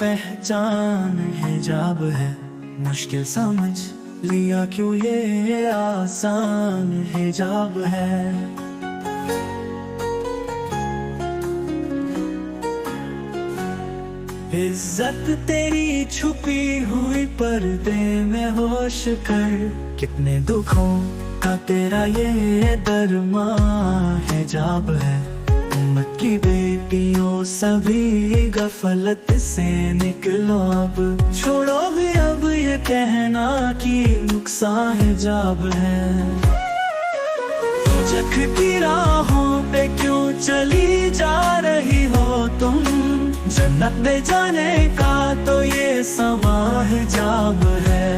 पहचान हिजाब है। मुश्किल समझ लिया क्यों ये आसान हिजाब है। इज्जत तेरी छुपी हुई पर्दे में होश कर, कितने दुखों का तेरा ये दरमा हिजाब है। उम्मत की बेटियों सभी गफलत से निकलो अब, छोड़ो भी अब ये कहना कि नुकसान हिजाब है। जख की राहों पे क्यों चली जा रही हो तुम, जन्नत में जाने का तो ये समा हिजाब है।